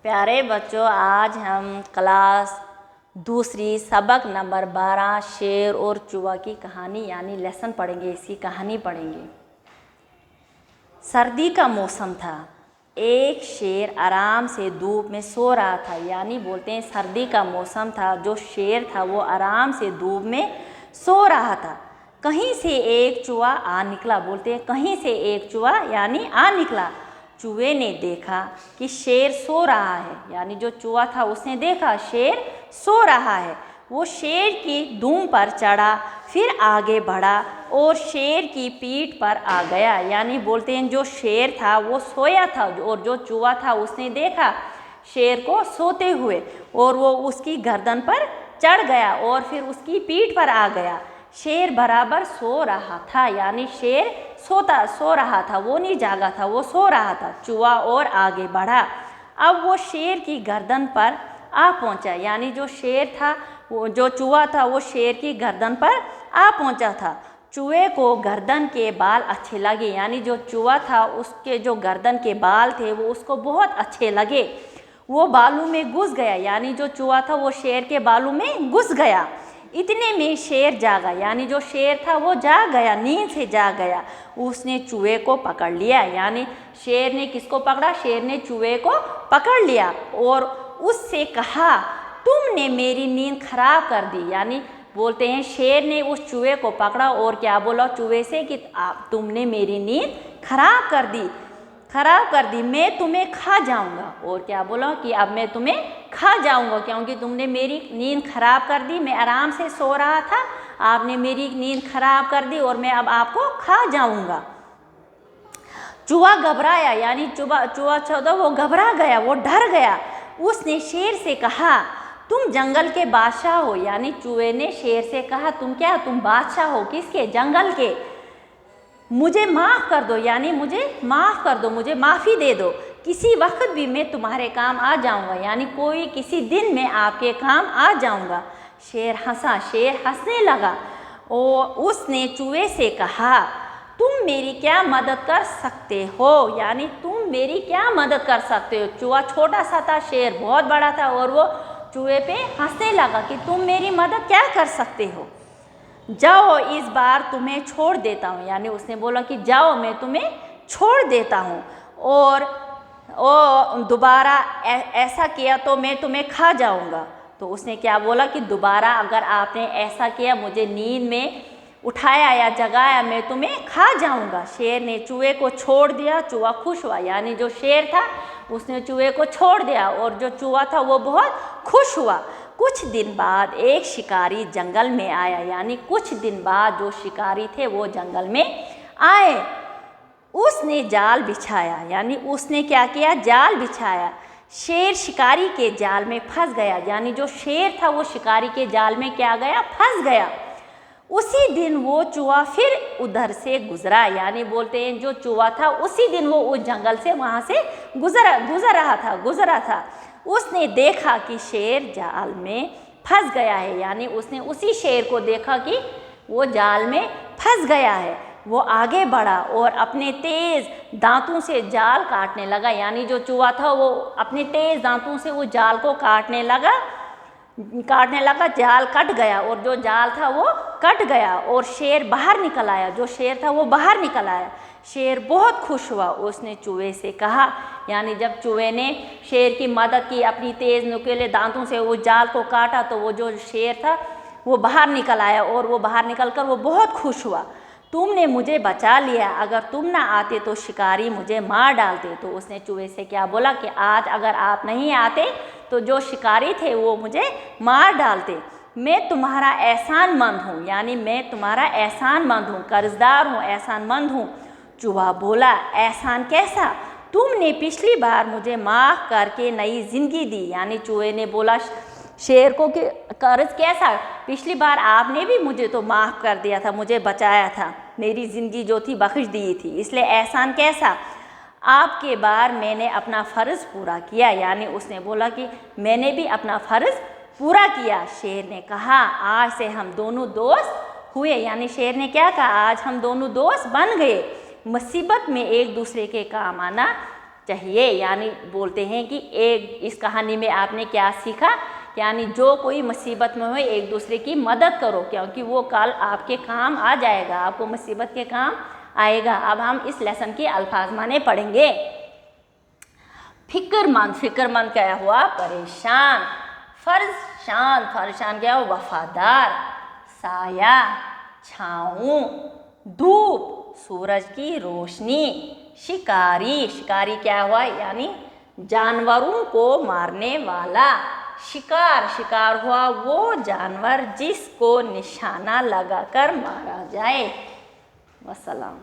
प्यारे बच्चों, आज हम क्लास दूसरी सबक नंबर 12 शेर और चूहा की कहानी यानी लेसन पढ़ेंगे। इसकी कहानी पढ़ेंगे। सर्दी का मौसम था। एक शेर आराम से धूप में सो रहा था। यानी बोलते हैं सर्दी का मौसम था। जो शेर था वो आराम से धूप में सो रहा था। कहीं से एक चूहा आ निकला। बोलते हैं कहीं से एक चूहा यानी आ निकला। चूहे ने देखा कि शेर सो रहा है। यानी जो चूहा था उसने देखा शेर सो रहा है। वो शेर की दुम पर चढ़ा, फिर आगे बढ़ा और शेर की पीठ पर आ गया। यानी बोलते हैं जो शेर था वो सोया था और जो चूहा था उसने देखा शेर को सोते हुए और वो उसकी गर्दन पर चढ़ गया और फिर उसकी पीठ पर आ गया। शेर बराबर सो रहा था। यानी शेर सो रहा था, वो नहीं जागा था, वो सो रहा था। चूहा और आगे बढ़ा। अब वो शेर की गर्दन पर आ पहुंचा। यानी जो शेर था वो जो चूहा था वो शेर की गर्दन पर आ पहुंचा था। चूहे को गर्दन के बाल अच्छे लगे। यानी जो चूहा था उसके जो गर्दन के बाल थे वो उसको बहुत अच्छे लगे। वो बालों में घुस गया। यानी जो चूहा था वो शेर के बालों में घुस गया। इतने में शेर जागा। यानी जो शेर था वो जाग गया, नींद से जाग गया। उसने चूहे को पकड़ लिया। यानी शेर ने किसको पकड़ा? शेर ने चूहे को पकड़ लिया और उससे कहा तुमने मेरी नींद खराब कर दी। यानी बोलते हैं शेर ने उस चूहे को पकड़ा और क्या बोला चूहे से कि तुमने मेरी नींद खराब कर दी, मैं तुम्हें खा जाऊंगा। और क्या बोला कि अब मैं तुम्हें खा जाऊंगा क्योंकि तुमने मेरी नींद खराब कर दी। मैं आराम से सो रहा था, आपने मेरी नींद खराब कर दी और मैं अब आपको खा जाऊंगा। चूहा घबराया। यानी चूहा वो घबरा गया, वो डर गया। उसने शेर से कहा तुम जंगल के बादशाह हो। यानी चूहे ने शेर से कहा तुम बादशाह हो? किसके? जंगल के। मुझे माफ़ कर दो। यानी मुझे माफ़ कर दो, मुझे माफ़ी दे दो। किसी वक्त भी मैं तुम्हारे काम आ जाऊंगा। यानी कोई किसी दिन मैं आपके काम आ जाऊंगा। शेर हंसा। शेर हंसने लगा और उसने चूहे से कहा तुम मेरी क्या मदद कर सकते हो? यानी तुम मेरी क्या मदद कर सकते हो? चूहा छोटा सा था, शेर बहुत बड़ा था और वो चूहे पे हंसने लगा कि तुम मेरी मदद क्या कर सकते हो? जाओ, इस बार तुम्हें छोड़ देता हूँ। यानी उसने बोला कि जाओ, मैं तुम्हें छोड़ देता हूँ और दोबारा ऐसा किया तो मैं तुम्हें खा जाऊँगा। तो उसने क्या बोला कि दोबारा अगर आपने ऐसा किया, मुझे नींद में उठाया या जगाया, मैं तुम्हें खा जाऊँगा। शेर ने चूहे को छोड़ दिया। चूहा खुश हुआ। यानी जो शेर था उसने चूहे को छोड़ दिया और जो चूहा था वो बहुत खुश हुआ। कुछ दिन बाद एक शिकारी जंगल में आया। यानी कुछ दिन बाद जो शिकारी थे वो जंगल में आए। उसने जाल बिछाया। यानी उसने क्या किया? जाल बिछाया। शेर शिकारी के जाल में फंस गया। यानी जो शेर था वो शिकारी के जाल में क्या गया? फंस गया। उसी दिन वो चूहा फिर उधर से गुजरा। यानी बोलते हैं जो चूहा था उसी दिन वो उस जंगल से वहाँ से गुजरा था। उसने देखा कि शेर जाल में फंस गया है। यानी उसने उसी शेर को देखा कि वो जाल में फंस गया है। वो आगे बढ़ा और अपने तेज़ दांतों से जाल काटने लगा। यानी जो चूहा था वो अपने तेज़ दांतों से वो जाल को काटने लगा। जाल कट गया और जो जाल था वो कट गया और शेर बाहर निकल आया। जो शेर था वो बाहर निकल आया। शेर बहुत खुश हुआ। उसने चूहे से कहा, यानी जब चूहे ने शेर की मदद की, अपनी तेज़ नुकीले दांतों से वो जाल को काटा तो वो जो शेर था वो बाहर निकल आया और वो बाहर निकल कर वो बहुत खुश हुआ। तुमने मुझे बचा लिया, अगर तुम ना आते तो शिकारी मुझे मार डालते। तो उसने चूहे से क्या बोला कि आज अगर आप नहीं आते तो जो शिकारी थे वो मुझे मार डालते। मैं तुम्हारा एहसानमंद हूँ। यानी मैं तुम्हारा एहसानमंद हूँ, कर्जदार हूँ, एहसानमंद हूँ। चूहा बोला एहसान कैसा? तुमने पिछली बार मुझे माफ़ करके नई ज़िंदगी दी। यानी चूहे ने बोला शेर को कि कर्ज कैसा? पिछली बार आपने भी मुझे तो माफ़ कर दिया था, मुझे बचाया था, मेरी ज़िंदगी जो थी बख्श दी थी, इसलिए एहसान कैसा? आपके बार मैंने अपना फ़र्ज़ पूरा किया। यानी उसने बोला कि मैंने भी अपना फ़र्ज़ पूरा किया। शेर ने कहा आज से हम दोनों दोस्त हुए। यानी शेर ने क्या कहा? आज हम दोनों दोस्त बन गए। मुसीबत में एक दूसरे के काम आना चाहिए। यानी बोलते हैं कि एक इस कहानी में आपने क्या सीखा, यानी जो कोई मुसीबत में हो एक दूसरे की मदद करो, क्योंकि वो कल आपके काम आ जाएगा, आपको मुसीबत के काम आएगा। अब हम इस लेसन के अल्फाज माने पढ़ेंगे। फिक्रमंद, फिक्रमंद क्या हुआ, परेशान। फरशान, फरशान क्या हुआ, वफादार। साया, छाँव। धूप, सूरज की रोशनी। शिकारी, शिकारी क्या हुआ, यानी जानवरों को मारने वाला। शिकार, शिकार हुआ वो जानवर जिसको निशाना लगाकर मारा जाए। वस्सलाम।